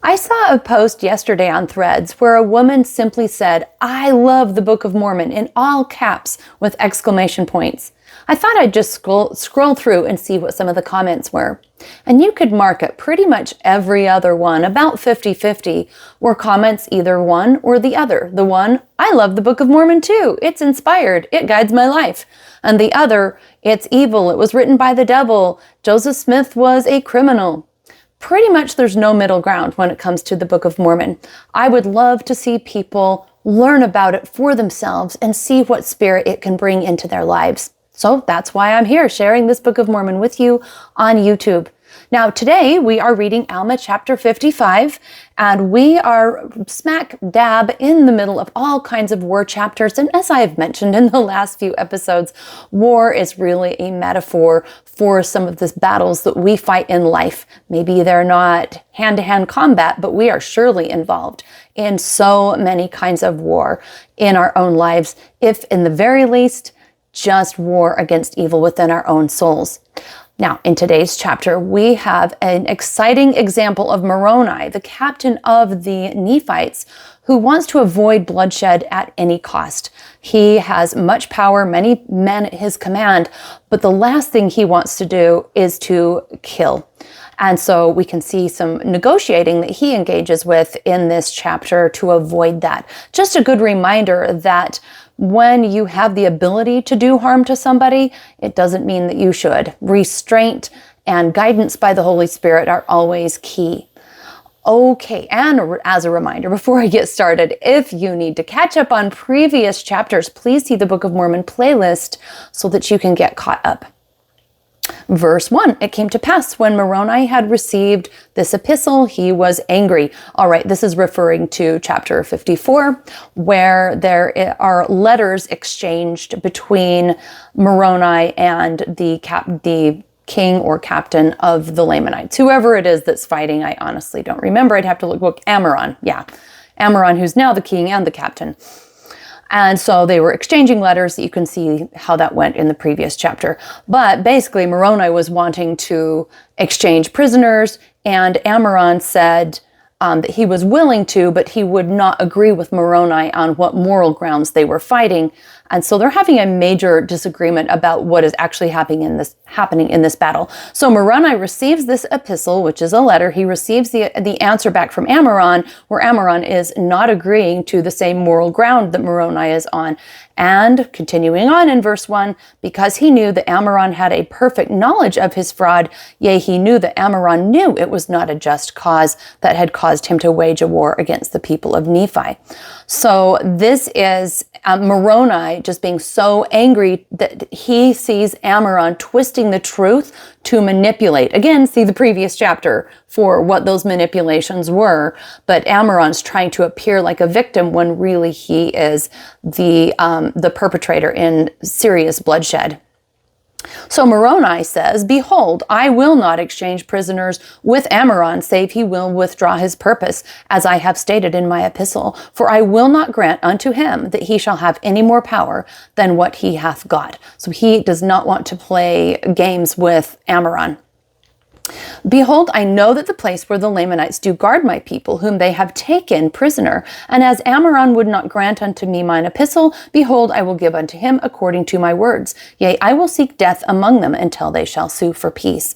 I saw a post yesterday on Threads where a woman simply said, "I love the Book of Mormon," in all caps with exclamation points. I thought I'd just scroll through and see what some of the comments were. And you could mark it pretty much every other one, about 50-50, were comments either one or the other. The one, "I love the Book of Mormon too. It's inspired. It guides my life." And the other, "It's evil. It was written by the devil. Joseph Smith was a criminal." Pretty much there's no middle ground when it comes to the Book of Mormon. I would love to see people learn about it for themselves and see what spirit it can bring into their lives. So that's why I'm here sharing this Book of Mormon with you on YouTube. Now today we are reading Alma Chapter 55, and we are smack dab in the middle of all kinds of war chapters. And as I have mentioned in the last few episodes, war is really a metaphor for some of the battles that we fight in life. Maybe they're not hand-to-hand combat, but we are surely involved in so many kinds of war in our own lives, if in the very least, just war against evil within our own souls. Now, in today's chapter, we have an exciting example of Moroni, the captain of the Nephites, who wants to avoid bloodshed at any cost. He has much power, many men at his command, but the last thing he wants to do is to kill. And so we can see some negotiating that he engages with in this chapter to avoid that. Just a good reminder that when you have the ability to do harm to somebody, it doesn't mean that you should. Restraint and guidance by the Holy Spirit are always key. Okay, and as a reminder, before I get started, if you need to catch up on previous chapters, please see the Book of Mormon playlist so that you can get caught up. Verse 1, "It came to pass when Moroni had received this epistle, he was angry." All right, this is referring to chapter 54, where there are letters exchanged between Moroni and the king or captain of the Lamanites. Whoever it is that's fighting, I honestly don't remember. I'd have to look. Ammoron, yeah. Ammoron, who's now the king and the captain. And so they were exchanging letters. You can see how that went in the previous chapter. But basically, Moroni was wanting to exchange prisoners, and Ammoron said that he was willing to, but he would not agree with Moroni on what moral grounds they were fighting. And so they're having a major disagreement about what is actually happening in this battle. So Moroni receives this epistle, which is a letter. He receives the answer back from Ammoron, where Ammoron is not agreeing to the same moral ground that Moroni is on. And continuing on in verse 1, "Because he knew that Ammoron had a perfect knowledge of his fraud, yea, he knew that Ammoron knew it was not a just cause that had caused him to wage a war against the people of Nephi." So this is Moroni just being so angry that he sees Ammoron twisting the truth to manipulate. Again, see the previous chapter for what those manipulations were. But Ammoron's trying to appear like a victim when really he is the perpetrator in serious bloodshed. So Moroni says, "Behold, I will not exchange prisoners with Ammoron, save he will withdraw his purpose, as I have stated in my epistle. For I will not grant unto him that he shall have any more power than what he hath got." So he does not want to play games with Ammoron. "Behold, I know that the place where the Lamanites do guard my people, whom they have taken prisoner. And as Ammoron would not grant unto me mine epistle, behold, I will give unto him according to my words. Yea, I will seek death among them until they shall sue for peace."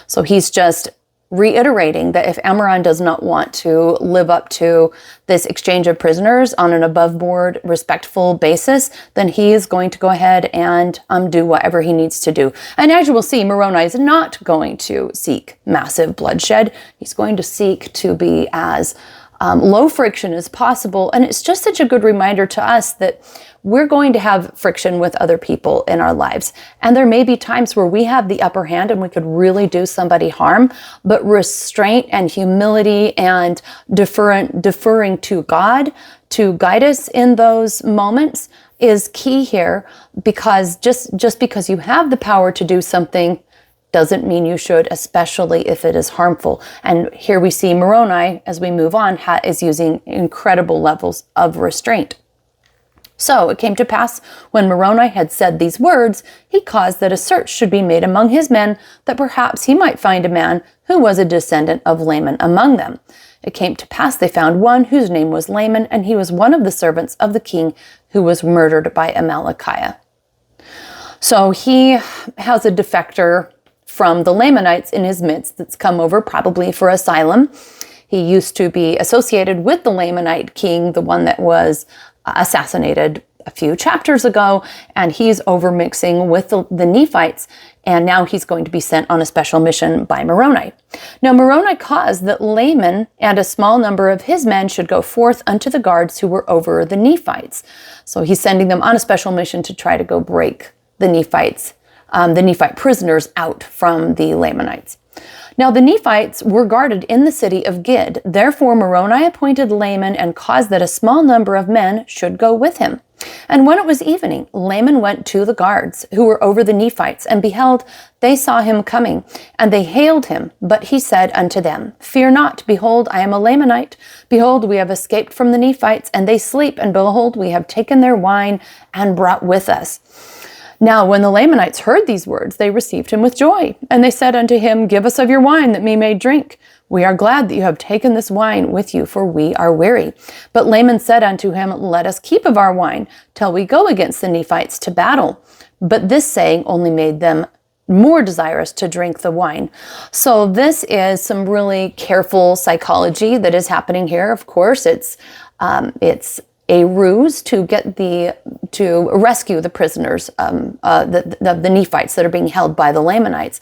So he's just reiterating that if Ammoron does not want to live up to this exchange of prisoners on an above board, respectful basis, then he is going to go ahead and do whatever he needs to do. And as you will see, Moroni is not going to seek massive bloodshed. He's going to seek to be as low friction as possible. And it's just such a good reminder to us that we're going to have friction with other people in our lives. And there may be times where we have the upper hand and we could really do somebody harm, but restraint and humility and deferring to God to guide us in those moments is key here, because just because you have the power to do something doesn't mean you should, especially if it is harmful. And here we see Moroni, as we move on, is using incredible levels of restraint. So it came to pass, when Moroni had said these words, he caused that a search should be made among his men, that perhaps he might find a man who was a descendant of Laman among them. It came to pass they found one whose name was Laman, and he was one of the servants of the king who was murdered by Amalickiah. So he has a defector from the Lamanites in his midst that's come over probably for asylum. He used to be associated with the Lamanite king, the one that was assassinated a few chapters ago, and he's over mixing with the Nephites, and now he's going to be sent on a special mission by Moroni. Now Moroni caused that Laman and a small number of his men should go forth unto the guards who were over the Nephites. So he's sending them on a special mission to try to go break the Nephites, the Nephite prisoners out from the Lamanites. Now the Nephites were guarded in the city of Gid. Therefore Moroni appointed Laman and caused that a small number of men should go with him. And when it was evening, Laman went to the guards who were over the Nephites, and beheld, they saw him coming, and they hailed him. But he said unto them, Fear not, behold, I am a Lamanite. Behold, we have escaped from the Nephites, and they sleep, and behold, we have taken their wine and brought with us. Now when the Lamanites heard these words, they received him with joy. And they said unto him, Give us of your wine, that we may drink. We are glad that you have taken this wine with you, for we are weary. But Laman said unto him, Let us keep of our wine, till we go against the Nephites to battle. But this saying only made them more desirous to drink the wine. So this is some really careful psychology that is happening here. Of course, it's a ruse to to rescue the prisoners, the Nephites that are being held by the Lamanites.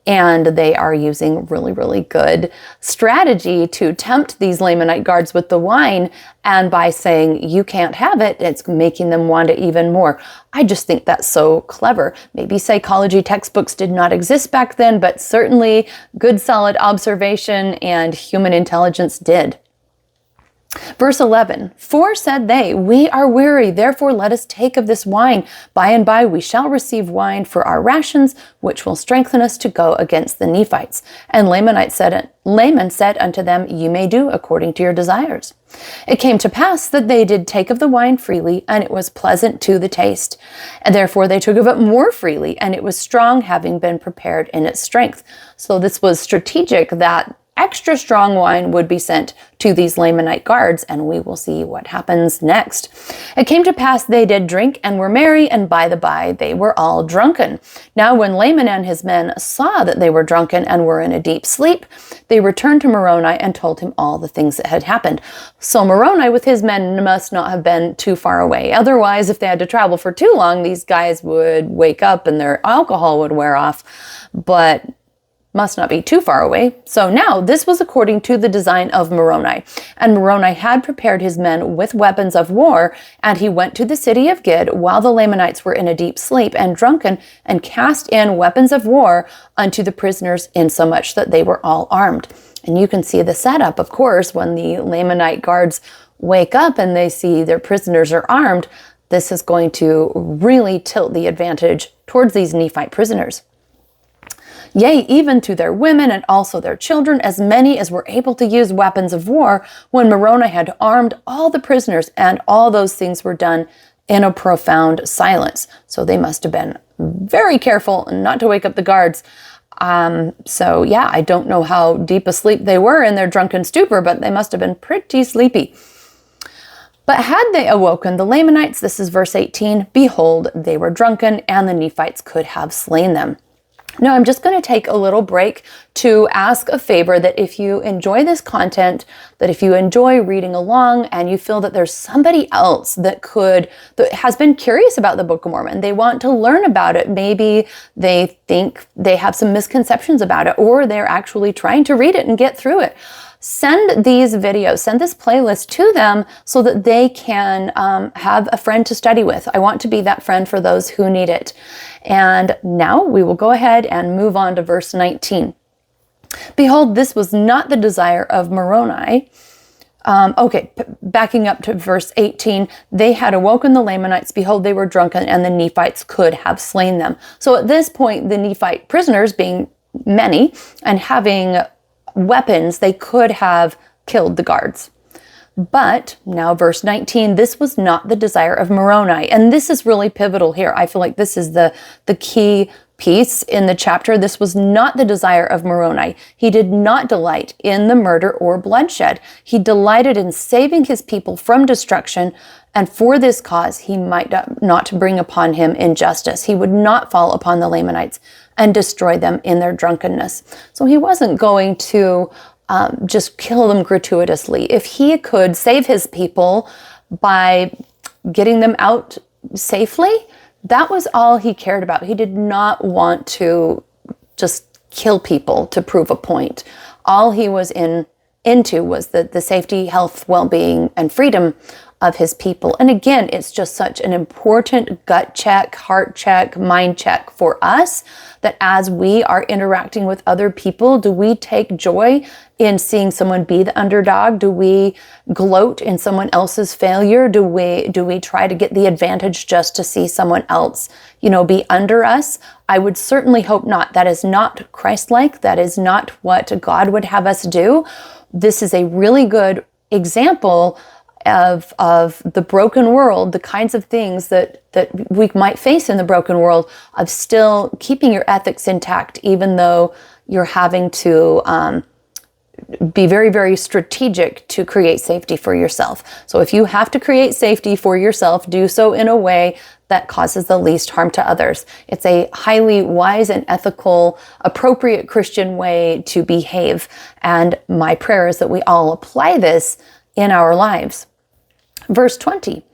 And they are using really, really good strategy to tempt these Lamanite guards with the wine. And by saying, you can't have it, it's making them want it even more. I just think that's so clever. Maybe psychology textbooks did not exist back then, but certainly good, solid observation and human intelligence did. Verse 11, For said they, We are weary, therefore let us take of this wine. By and by we shall receive wine for our rations, which will strengthen us to go against the Nephites. And Laman said unto them, Ye may do according to your desires. It came to pass that they did take of the wine freely, and it was pleasant to the taste. And therefore they took of it more freely, and it was strong, having been prepared in its strength. So this was strategic, that extra strong wine would be sent to these Lamanite guards, and we will see what happens next. It came to pass they did drink and were merry, and by the by they were all drunken. Now when Laman and his men saw that they were drunken and were in a deep sleep, they returned to Moroni and told him all the things that had happened. So Moroni with his men must not have been too far away. Otherwise, if they had to travel for too long, these guys would wake up and their alcohol would wear off. But must not be too far away. So now this was according to the design of Moroni. And Moroni had prepared his men with weapons of war, and he went to the city of Gid while the Lamanites were in a deep sleep and drunken, and cast in weapons of war unto the prisoners, insomuch that they were all armed. And you can see the setup, of course, when the Lamanite guards wake up and they see their prisoners are armed. This is going to really tilt the advantage towards these Nephite prisoners. Yea, even to their women and also their children, as many as were able to use weapons of war, when Moroni had armed all the prisoners, and all those things were done in a profound silence. So they must have been very careful not to wake up the guards. So yeah, I don't know how deep asleep they were in their drunken stupor, but they must have been pretty sleepy. But had they awoken the Lamanites, this is verse 18, behold, they were drunken, and the Nephites could have slain them. Now, I'm just going to take a little break to ask a favor, that if you enjoy this content, that if you enjoy reading along and you feel that there's somebody else that has been curious about the Book of Mormon, they want to learn about it, maybe they think they have some misconceptions about it, or they're actually trying to read it and get through it, send these videos, send this playlist to them so that they can have a friend to study with. I want to be that friend for those who need it. And now we will go ahead and move on to verse 19. Behold, this was not the desire of Moroni. Backing up to verse 18, they had awoken the Lamanites, behold, they were drunken, and the Nephites could have slain them. So at this point, the Nephite prisoners, being many and having weapons, they could have killed the guards. But now verse 19, this was not the desire of Moroni. And this is really pivotal here. I feel like this is the key piece in the chapter. This was not the desire of Moroni. He did not delight in the murder or bloodshed. He delighted in saving his people from destruction, and for this cause he might not bring upon him injustice. He would not fall upon the Lamanites and destroy them in their drunkenness. So he wasn't going to just kill them gratuitously. If he could save his people by getting them out safely, that was all he cared about. He did not want to just kill people to prove a point. All he was into was the safety, health, well-being, and freedom of his people. And again, it's just such an important gut check, heart check, mind check for us, that as we are interacting with other people, do we take joy in seeing someone be the underdog? Do we gloat in someone else's failure? Do we try to get the advantage just to see someone else, be under us? I would certainly hope not. That is not Christ-like. That is not what God would have us do. This is a really good example of the broken world, the kinds of things that we might face in the broken world, of still keeping your ethics intact, even though you're having to be very, very strategic to create safety for yourself. So if you have to create safety for yourself, do so in a way that causes the least harm to others. It's a highly wise and ethical, appropriate Christian way to behave. And my prayer is that we all apply this in our lives. Verse 20,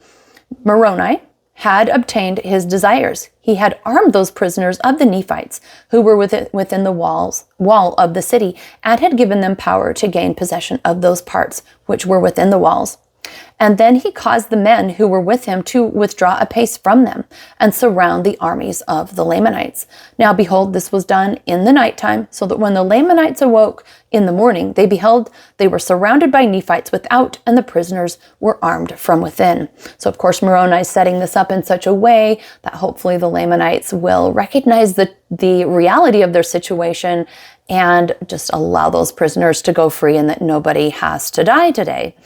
Moroni had obtained his desires. He had armed those prisoners of the Nephites who were within the wall of the city, and had given them power to gain possession of those parts which were within the walls. And then he caused the men who were with him to withdraw a pace from them and surround the armies of the Lamanites. Now behold, this was done in the nighttime, so that when the Lamanites awoke in the morning, they beheld they were surrounded by Nephites without, and the prisoners were armed from within. So of course, Moroni is setting this up in such a way that hopefully the Lamanites will recognize the reality of their situation and just allow those prisoners to go free, and that nobody has to die today.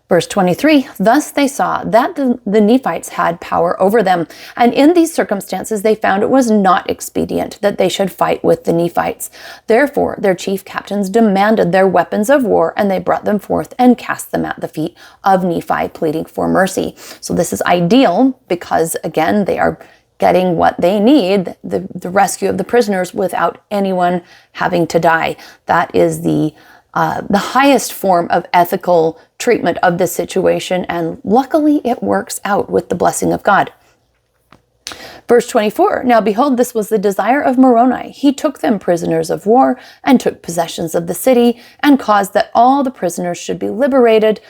Verse 23, thus they saw that the Nephites had power over them, and in these circumstances they found it was not expedient that they should fight with the Nephites. Therefore their chief captains demanded their weapons of war, and they brought them forth and cast them at the feet of Nephi, pleading for mercy. So this is ideal because, again, they are getting what they need, the rescue of the prisoners, without anyone having to die. That is the highest form of ethical treatment of this situation, and luckily it works out with the blessing of God. Verse 24, now behold, this was the desire of Moroni. He took them prisoners of war, and took possessions of the city, and caused that all the prisoners should be liberated,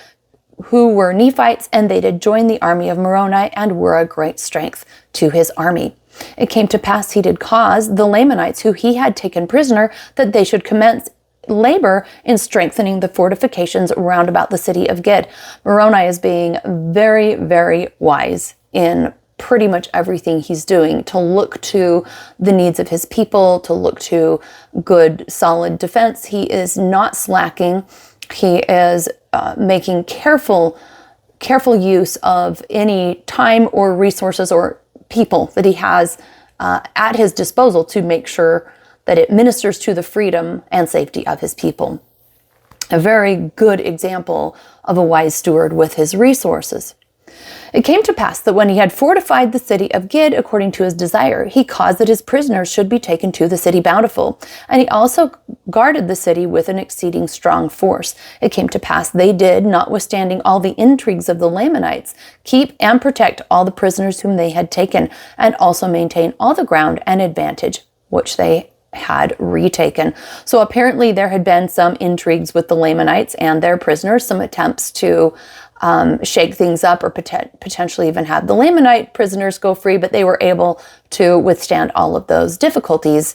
who were Nephites, and they did join the army of Moroni, and were a great strength to his army. It came to pass he did cause the Lamanites, who he had taken prisoner, that they should commence labor in strengthening the fortifications round about the city of Gid. Moroni is being very, very wise in pretty much everything he's doing, to look to the needs of his people, to look to good, solid defense. He is not slacking. He is making careful use of any time or resources or people that he has at his disposal to make sure that it ministers to the freedom and safety of his people. A very good example of a wise steward with his resources. It came to pass that when he had fortified the city of Gid according to his desire, he caused that his prisoners should be taken to the city bountiful. And he also guarded the city with an exceeding strong force. It came to pass they did, notwithstanding all the intrigues of the Lamanites, keep and protect all the prisoners whom they had taken, and also maintain all the ground and advantage which they had retaken. So apparently there had been some intrigues with the Lamanites and their prisoners, some attempts to shake things up, or potentially even have the Lamanite prisoners go free, but they were able to withstand all of those difficulties.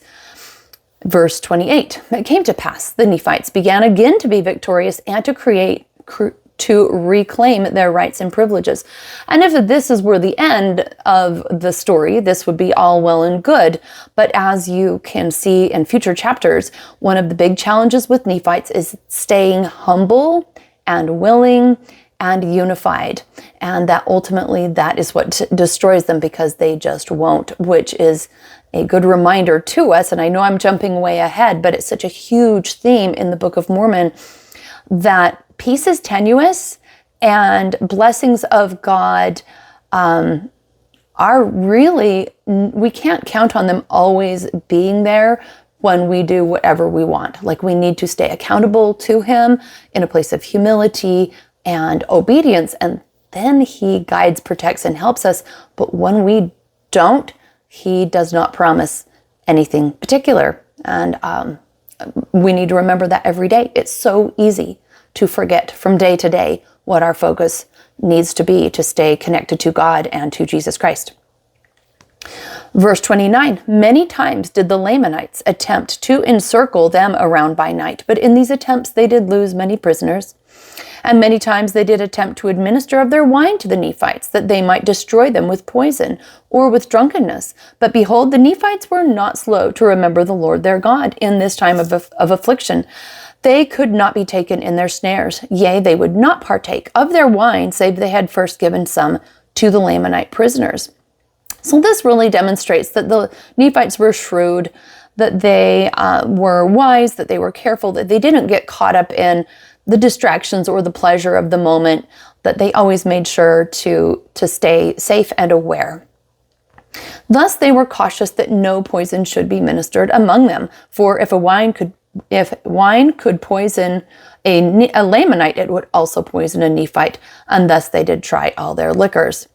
Verse 28, it came to pass the Nephites began again to be victorious, and to reclaim their rights and privileges. And if this were the end of the story, this would be all well and good. But as you can see in future chapters, one of the big challenges with Nephites is staying humble and willing and unified. And that ultimately, that is what destroys them, because they just won't, which is a good reminder to us. And I know I'm jumping way ahead, but it's such a huge theme in the Book of Mormon that peace is tenuous and blessings of God are really, we can't count on them always being there when we do whatever we want. Like, we need to stay accountable to Him in a place of humility and obedience, and then He guides, protects, and helps us. But when we don't, He does not promise anything particular. And we need to remember that every day. It's so easy to forget from day to day what our focus needs to be to stay connected to God and to Jesus Christ. Verse 29, many times did the Lamanites attempt to encircle them around by night, but in these attempts they did lose many prisoners. And many times they did attempt to administer of their wine to the Nephites, that they might destroy them with poison or with drunkenness. But behold, the Nephites were not slow to remember the Lord their God in this time of affliction. They could not be taken in their snares. Yea, they would not partake of their wine, save they had first given some to the Lamanite prisoners. So this really demonstrates that the Nephites were shrewd, that they were wise, that they were careful, that they didn't get caught up in the distractions or the pleasure of the moment, that they always made sure to stay safe and aware. Thus they were cautious that no poison should be ministered among them, for if wine could poison a Lamanite, it would also poison a Nephite, and thus they did try all their liquors.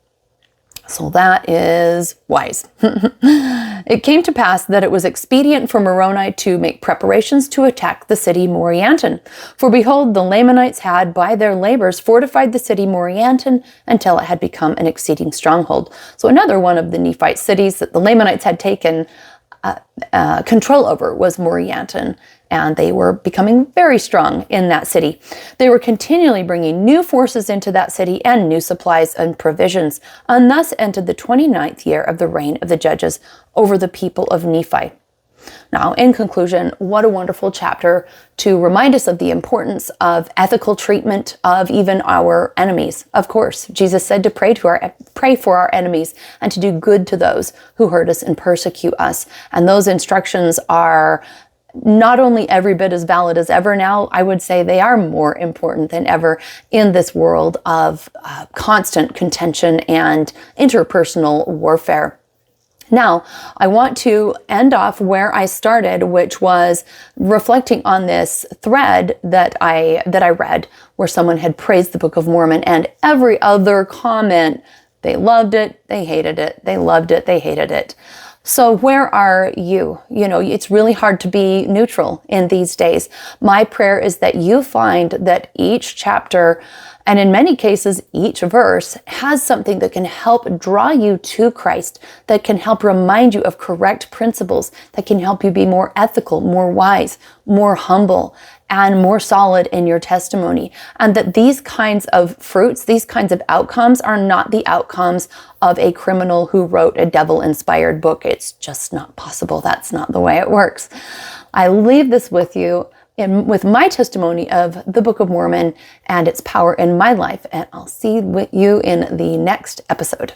So that is wise. It came to pass that it was expedient for Moroni to make preparations to attack the city Morianton. For behold, the Lamanites had by their labors fortified the city Morianton until it had become an exceeding stronghold. So another one of the Nephite cities that the Lamanites had taken control over was Morianton, and they were becoming very strong in that city. They were continually bringing new forces into that city and new supplies and provisions, and thus entered the 29th year of the reign of the judges over the people of Nephi. Now, in conclusion, what a wonderful chapter to remind us of the importance of ethical treatment of even our enemies. Of course, Jesus said to pray for our enemies and to do good to those who hurt us and persecute us. And those instructions are not only every bit as valid as ever now, I would say they are more important than ever in this world of constant contention and interpersonal warfare. Now, I want to end off where I started, which was reflecting on this thread that I read, where someone had praised the Book of Mormon, and every other comment, they loved it, they hated it, they loved it, they hated it. So where are you? You know, it's really hard to be neutral in these days. My prayer is that you find that each chapter, and in many cases, each verse, has something that can help draw you to Christ, that can help remind you of correct principles, that can help you be more ethical, more wise, more humble, and more solid in your testimony. And that these kinds of fruits, these kinds of outcomes are not the outcomes of a criminal who wrote a devil-inspired book. It's just not possible. That's not the way it works. I leave this with you with my testimony of the Book of Mormon and its power in my life, and I'll see you in the next episode.